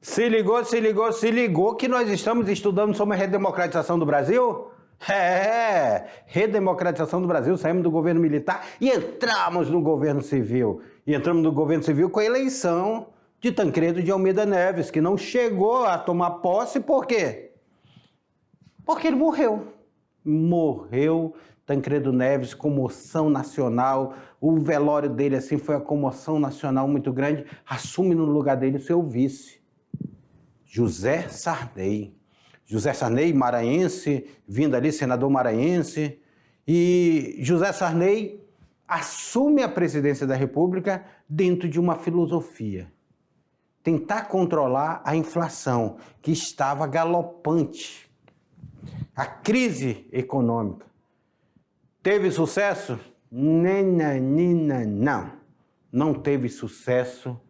Se ligou que nós estamos estudando sobre a redemocratização do Brasil? Redemocratização do Brasil, saímos do governo militar e entramos no governo civil. E entramos no governo civil com a eleição de Tancredo de Almeida Neves, que não chegou a tomar posse, por quê? Porque ele morreu. Morreu Tancredo Neves, comoção nacional, o velório dele assim foi uma comoção nacional muito grande, assume no lugar dele o seu vice, José Sarney. José Sarney, maranhense, vindo ali, senador maranhense, e José Sarney assume a presidência da República dentro de uma filosofia. Tentar controlar a inflação, que estava galopante. A crise econômica. Teve sucesso? Não teve sucesso.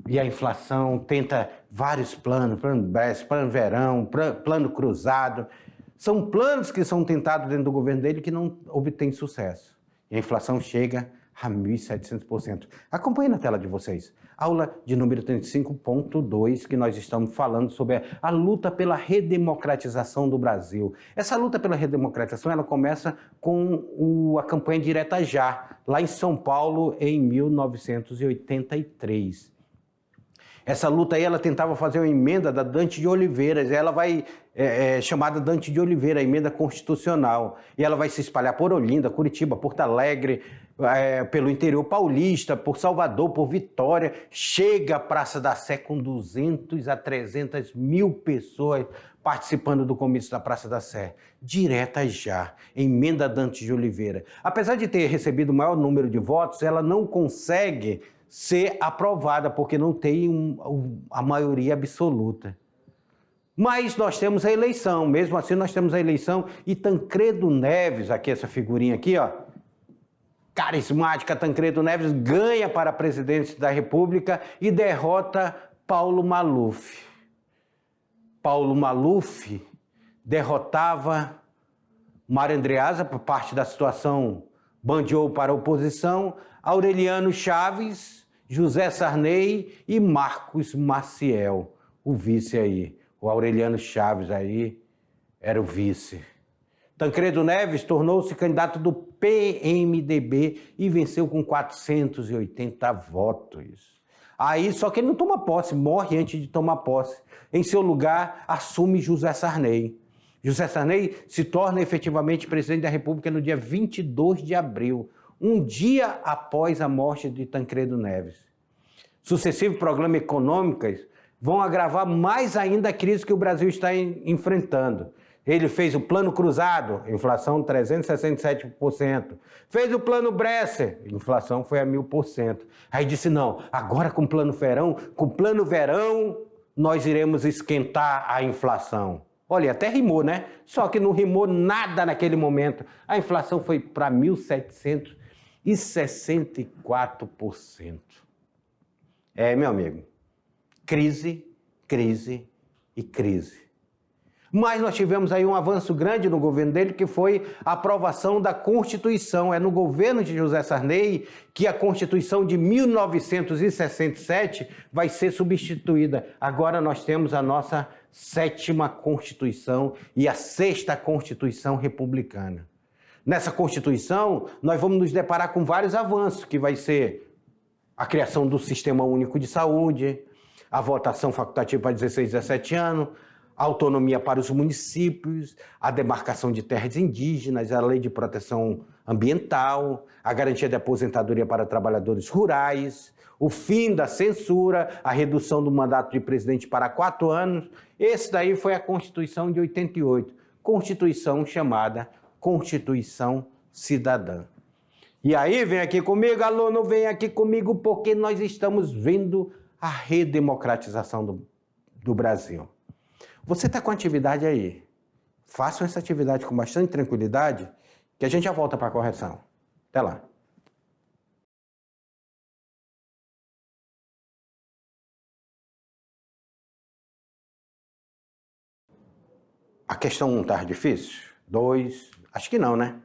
E a inflação tenta vários planos, plano Brest, plano Verão, plano Cruzado. São planos que são tentados dentro do governo dele que não obtêm sucesso. E a inflação chega a 1.700%. Acompanhe na tela de vocês. Aula de número 35.2, que nós estamos falando sobre a luta pela redemocratização do Brasil. Essa luta pela redemocratização, ela começa com a campanha Direta Já, lá em São Paulo, em 1983. Essa luta aí, ela tentava fazer uma emenda da Dante de Oliveira, ela vai chamada Dante de Oliveira, a emenda constitucional, e ela vai se espalhar por Olinda, Curitiba, Porto Alegre, pelo interior paulista, por Salvador, por Vitória, chega à Praça da Sé com 200 a 300 mil pessoas participando do comício da Praça da Sé. Direta Já, emenda Dante de Oliveira. Apesar de ter recebido o maior número de votos, ela não consegue ser aprovada, porque não tem a maioria absoluta. Mas nós temos a eleição, mesmo assim nós temos a eleição, e Tancredo Neves, aqui essa figurinha aqui, ó, carismática Tancredo Neves, ganha para a presidência da República e derrota Paulo Maluf. Paulo Maluf derrotava Mário Andreasa, por parte da situação, bandeou para a oposição, Aureliano Chaves, José Sarney e Marcos Maciel, o vice aí. O Aureliano Chaves aí era o vice. Tancredo Neves tornou-se candidato do PMDB e venceu com 480 votos. Aí, só que ele não toma posse, morre antes de tomar posse. Em seu lugar, assume José Sarney. José Sarney se torna efetivamente presidente da República no dia 22 de abril, um dia após a morte de Tancredo Neves. Sucessivos programas econômicos vão agravar mais ainda a crise que o Brasil está enfrentando. Ele fez o Plano Cruzado, inflação 367%. Fez o Plano Bresser, inflação foi a 1000%. Aí disse, não, agora com o Plano Verão, nós iremos esquentar a inflação. Olha, até rimou, né? Só que não rimou nada naquele momento. A inflação foi para 1.764%. Meu amigo, crise, crise e crise. Mas nós tivemos aí um avanço grande no governo dele, que foi a aprovação da Constituição. É no governo de José Sarney que a Constituição de 1967 vai ser substituída. Agora nós temos a nossa 7ª Constituição e a 6ª Constituição republicana. Nessa Constituição, nós vamos nos deparar com vários avanços, que vai ser a criação do Sistema Único de Saúde, a votação facultativa para 16 e 17 anos, a autonomia para os municípios, a demarcação de terras indígenas, a lei de proteção ambiental, a garantia de aposentadoria para trabalhadores rurais, o fim da censura, a redução do mandato de presidente para 4 anos. Esse daí foi a Constituição de 88, Constituição chamada Constituição Cidadã. E aí, vem aqui comigo, aluno, vem aqui comigo, porque nós estamos vendo a redemocratização do Brasil. Você está com atividade aí. Façam essa atividade com bastante tranquilidade, que a gente já volta para a correção. Até lá. A questão 1 está difícil? 2, acho que não, né?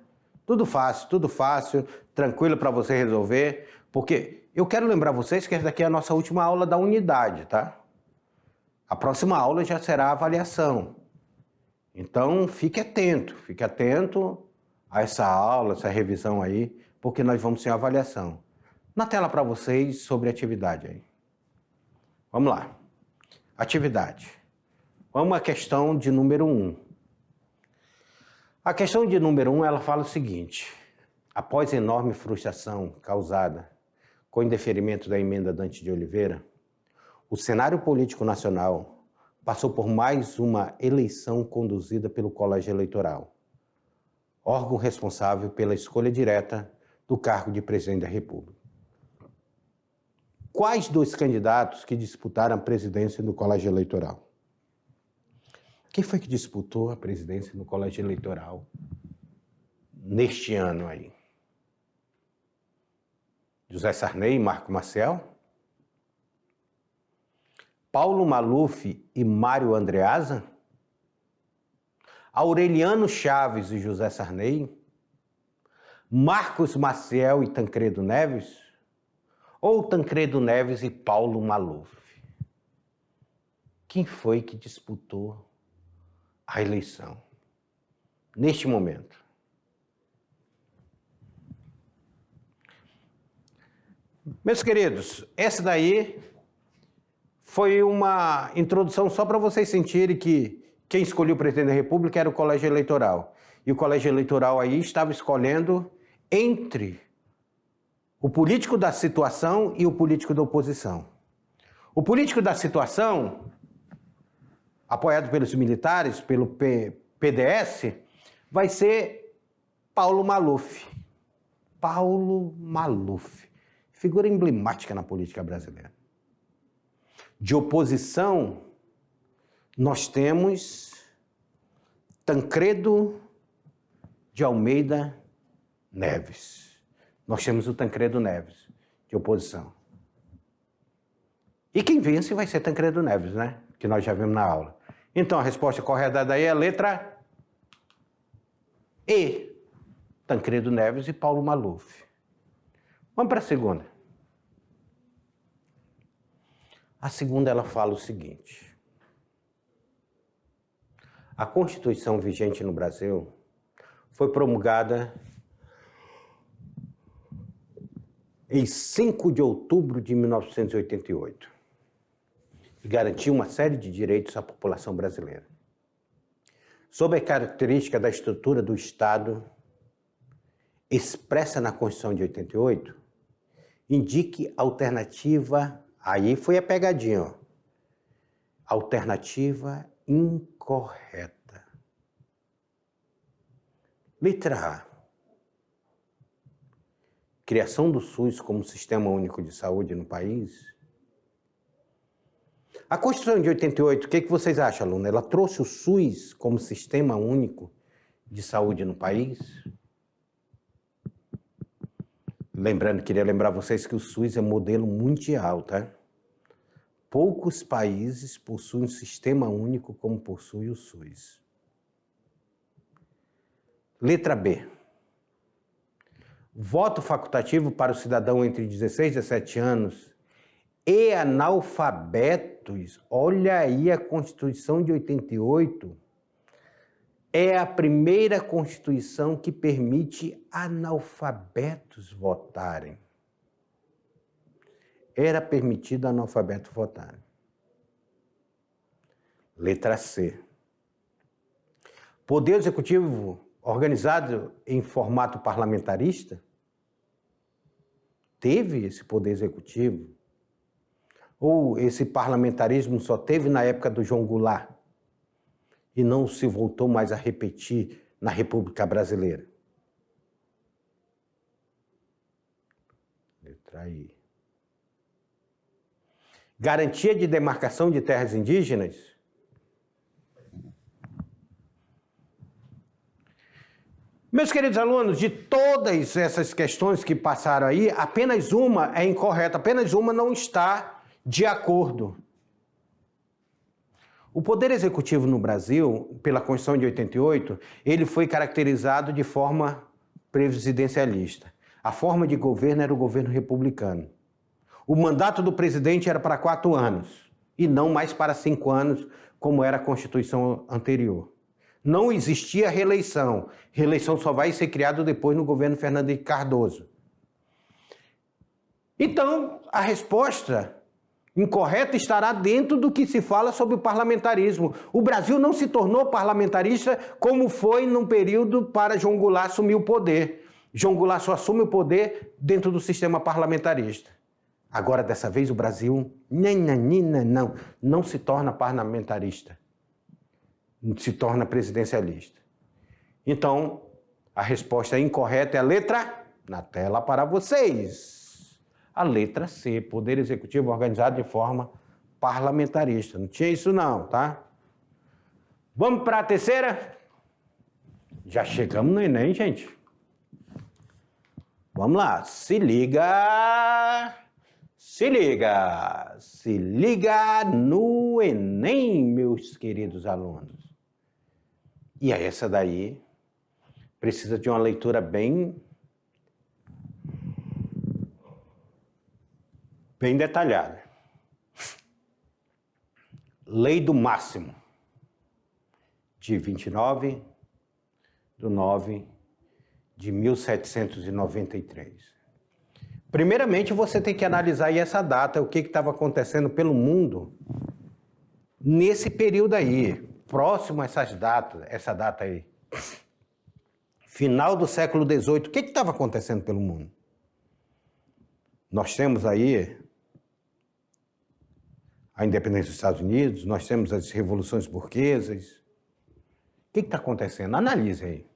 Tudo fácil, tranquilo para você resolver, porque eu quero lembrar vocês que essa daqui é a nossa última aula da unidade, tá? A próxima aula já será a avaliação. Então, fique atento a essa aula, essa revisão aí, porque nós vamos ter uma avaliação. Na tela para vocês sobre a atividade aí. Vamos lá. Atividade. Vamos à questão de número 1. A questão de número 1, ela fala o seguinte: após enorme frustração causada com o indeferimento da emenda Dante de Oliveira, o cenário político nacional passou por mais uma eleição conduzida pelo Colégio Eleitoral, órgão responsável pela escolha direta do cargo de presidente da República. Quais dois candidatos que disputaram a presidência no Colégio Eleitoral? Quem foi que disputou a presidência no Colégio Eleitoral neste ano aí? José Sarney e Marco Maciel? Paulo Maluf e Mário Andreasa? Aureliano Chaves e José Sarney? Marcos Maciel e Tancredo Neves? Ou Tancredo Neves e Paulo Maluf? Quem foi que disputou a eleição neste momento? Meus queridos, essa daí foi uma introdução só para vocês sentirem que quem escolheu o presidente da República era o Colégio Eleitoral. E o Colégio Eleitoral aí estava escolhendo entre o político da situação e o político da oposição. O político da situação, apoiado pelos militares, pelo PDS, vai ser Paulo Maluf. Paulo Maluf, figura emblemática na política brasileira. De oposição, nós temos Tancredo de Almeida Neves. Nós temos o Tancredo Neves, de oposição. E quem vence vai ser Tancredo Neves, né? Que nós já vimos na aula. Então, a resposta correta daí é a letra E. Tancredo Neves e Paulo Maluf. Vamos para a segunda. A segunda, ela fala o seguinte: a Constituição vigente no Brasil foi promulgada em 5 de outubro de 1988 e garantiu uma série de direitos à população brasileira. Sob a característica da estrutura do Estado expressa na Constituição de 88, indique alternativa, aí foi a pegadinha, ó, alternativa incorreta. Letra A. Criação do SUS como Sistema Único de Saúde no país. A Constituição de 88, o que vocês acham, aluno? Ela trouxe o SUS como Sistema Único de Saúde no país? Lembrando, queria lembrar vocês que o SUS é modelo mundial, tá? Poucos países possuem um sistema único como possui o SUS. Letra B. Voto facultativo para o cidadão entre 16 e 17 anos e analfabetos. Olha aí, a Constituição de 88 é a primeira Constituição que permite analfabetos votarem. Era permitido analfabeto votar. Letra C. Poder Executivo organizado em formato parlamentarista? Teve esse Poder Executivo? Ou esse parlamentarismo só teve na época do João Goulart e não se voltou mais a repetir na República Brasileira? Letra I. Garantia de demarcação de terras indígenas? Meus queridos alunos, de todas essas questões que passaram aí, apenas uma é incorreta, apenas uma não está de acordo. O Poder Executivo no Brasil, pela Constituição de 88, ele foi caracterizado de forma presidencialista. A forma de governo era o governo republicano. O mandato do presidente era para 4 anos e não mais para 5 anos, como era a Constituição anterior. Não existia reeleição. Reeleição só vai ser criada depois no governo Fernando Henrique Cardoso. Então, a resposta incorreta estará dentro do que se fala sobre o parlamentarismo. O Brasil não se tornou parlamentarista como foi num período para João Goulart assumir o poder. João Goulart só assume o poder dentro do sistema parlamentarista. Agora, dessa vez, o Brasil não se torna parlamentarista. Se torna presidencialista. Então, a resposta incorreta é a letra na tela para vocês. A letra C, Poder Executivo organizado de forma parlamentarista. Não tinha isso não, tá? Vamos para a terceira? Já chegamos no Enem, gente. Vamos lá, se liga... Se liga no Enem, meus queridos alunos. E essa daí precisa de uma leitura bem detalhada. Lei do Máximo, de 29/9/1793. Primeiramente, você tem que analisar aí essa data, o que estava acontecendo pelo mundo nesse período aí, próximo a essa data aí. Final do século XVIII, o que estava acontecendo pelo mundo? Nós temos aí a independência dos Estados Unidos, nós temos as revoluções burguesas. O que está acontecendo? Analise aí.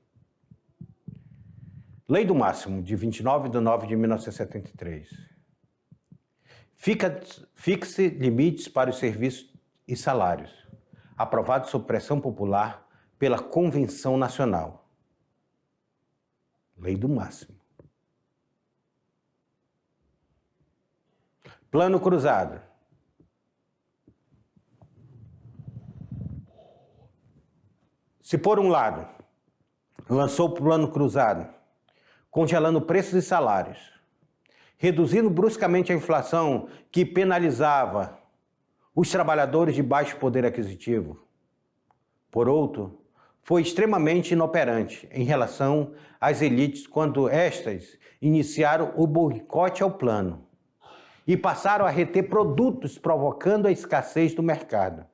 Lei do Máximo, de 29/9/1973. Fixe limites para os serviços e salários, aprovado sob pressão popular pela Convenção Nacional. Lei do Máximo. Plano Cruzado. Se por um lado, lançou o Plano Cruzado, congelando preços e salários, reduzindo bruscamente a inflação que penalizava os trabalhadores de baixo poder aquisitivo. Por outro, foi extremamente inoperante em relação às elites quando estas iniciaram o boicote ao plano e passaram a reter produtos, provocando a escassez do mercado,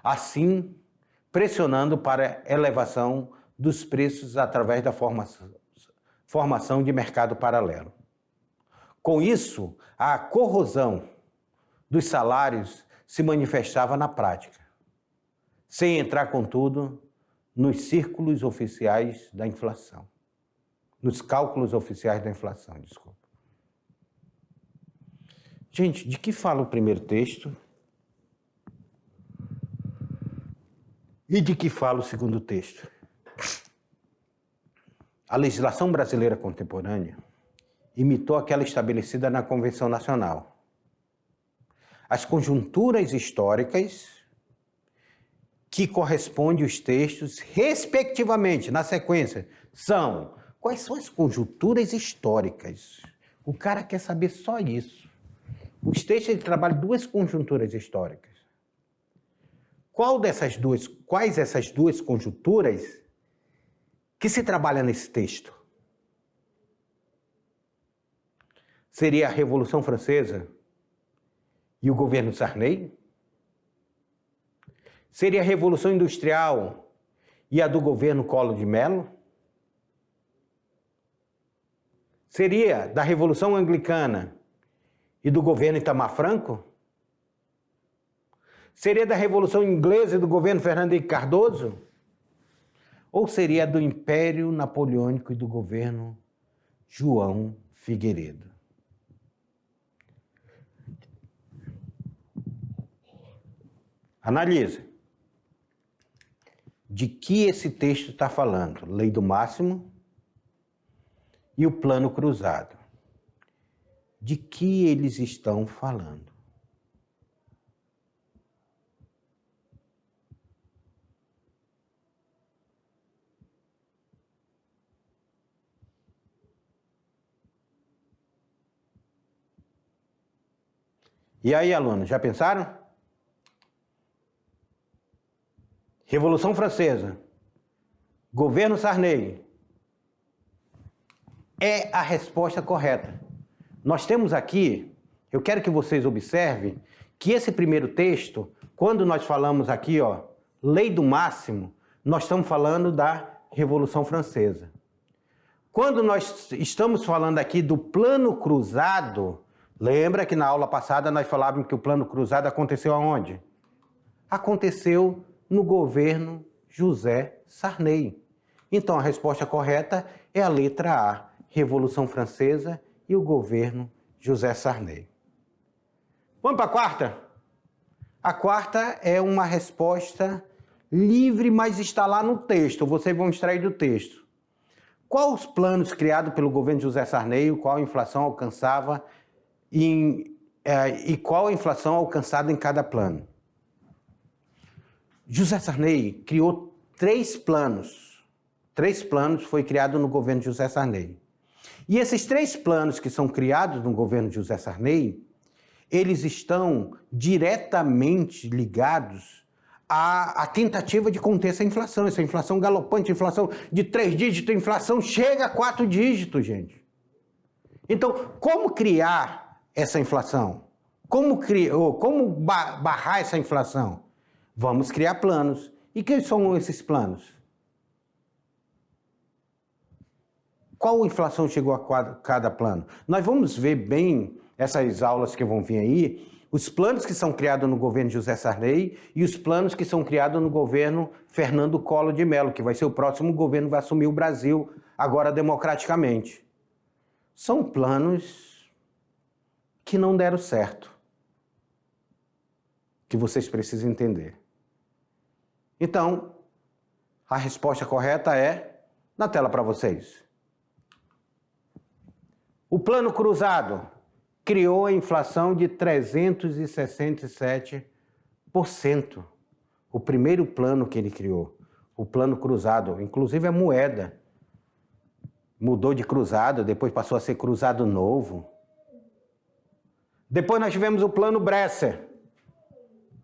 assim pressionando para a elevação dos preços através da formação de mercado paralelo. Com isso, a corrosão dos salários se manifestava na prática, sem entrar, contudo, nos círculos oficiais da inflação. Nos cálculos oficiais da inflação, desculpa. Gente, de que fala o primeiro texto? E de que fala o segundo texto? A legislação brasileira contemporânea imitou aquela estabelecida na Convenção Nacional. As conjunturas históricas que correspondem aos textos, respectivamente, na sequência, são... Quais são as conjunturas históricas? O cara quer saber só isso. Os textos ele trabalham duas conjunturas históricas. Quais essas duas conjunturas que se trabalha nesse texto? Seria a Revolução Francesa e o governo Sarney? Seria a Revolução Industrial e a do governo Collor de Mello? Seria da Revolução Anglicana e do governo Itamar Franco? Seria da Revolução Inglesa e do governo Fernando Henrique Cardoso? Ou seria do Império Napoleônico e do governo João Figueiredo? Analise. De que esse texto está falando? Lei do Máximo e o Plano Cruzado. De que eles estão falando? E aí, alunos, já pensaram? Revolução Francesa, governo Sarney, é a resposta correta. Nós temos aqui, eu quero que vocês observem, que esse primeiro texto, quando nós falamos aqui, ó, lei do máximo, nós estamos falando da Revolução Francesa. Quando nós estamos falando aqui do plano cruzado, lembra que na aula passada nós falávamos que o plano cruzado aconteceu aonde? Aconteceu no governo José Sarney. Então a resposta correta é a letra A, Revolução Francesa e o governo José Sarney. Vamos para a quarta? A quarta é uma resposta livre, mas está lá no texto. Vocês vão extrair do texto. Quais os planos criados pelo governo José Sarney, qual a inflação alcançava e qual a inflação alcançada em cada plano? José Sarney criou 3 planos. 3 planos foi criado no governo José Sarney. E esses 3 planos que são criados no governo José Sarney, eles estão diretamente ligados à tentativa de conter essa inflação galopante, inflação de 3 dígitos, inflação chega a 4 dígitos, gente. Então, como criar essa inflação? Como barrar essa inflação? Vamos criar planos. E quem são esses planos? Qual inflação chegou a cada plano? Nós vamos ver bem essas aulas que vão vir aí, os planos que são criados no governo José Sarney e os planos que são criados no governo Fernando Collor de Mello, que vai ser o próximo governo que vai assumir o Brasil agora democraticamente. São planos que não deram certo, que vocês precisam entender. Então, a resposta correta é na tela para vocês. O plano cruzado criou a inflação de 367%. O primeiro plano que ele criou, o plano cruzado, inclusive a moeda mudou de cruzado, depois passou a ser cruzado novo. Depois nós tivemos o plano Bresser.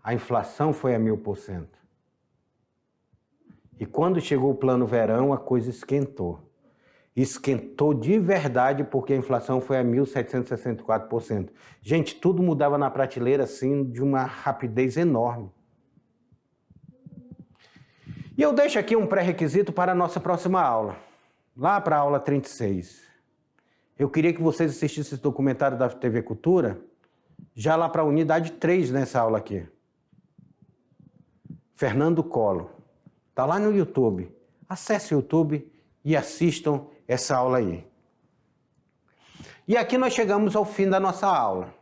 A inflação foi a 1000%. E quando chegou o plano verão, a coisa esquentou. Esquentou de verdade porque a inflação foi a 1.764%. Gente, tudo mudava na prateleira assim de uma rapidez enorme. E eu deixo aqui um pré-requisito para a nossa próxima aula, lá para a aula 36. Eu queria que vocês assistissem esse documentário da TV Cultura, já lá para a unidade 3 nessa aula aqui. Fernando Collor. Está lá no YouTube. Acesse o YouTube e assistam essa aula aí. E aqui nós chegamos ao fim da nossa aula.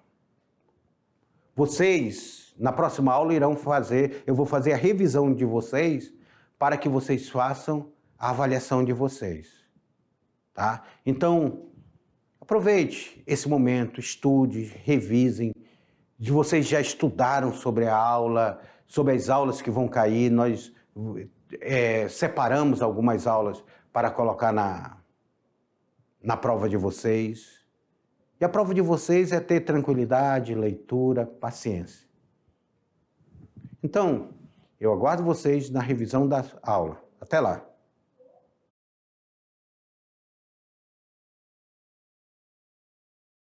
Vocês, na próxima aula, eu vou fazer a revisão de vocês para que vocês façam a avaliação de vocês. Tá? Então, aproveite esse momento, estude, revisem. Vocês já estudaram sobre a aula, sobre as aulas que vão cair, nós separamos algumas aulas para colocar na prova de vocês. E a prova de vocês é ter tranquilidade, leitura, paciência. Então, eu aguardo vocês na revisão da aula. Até lá!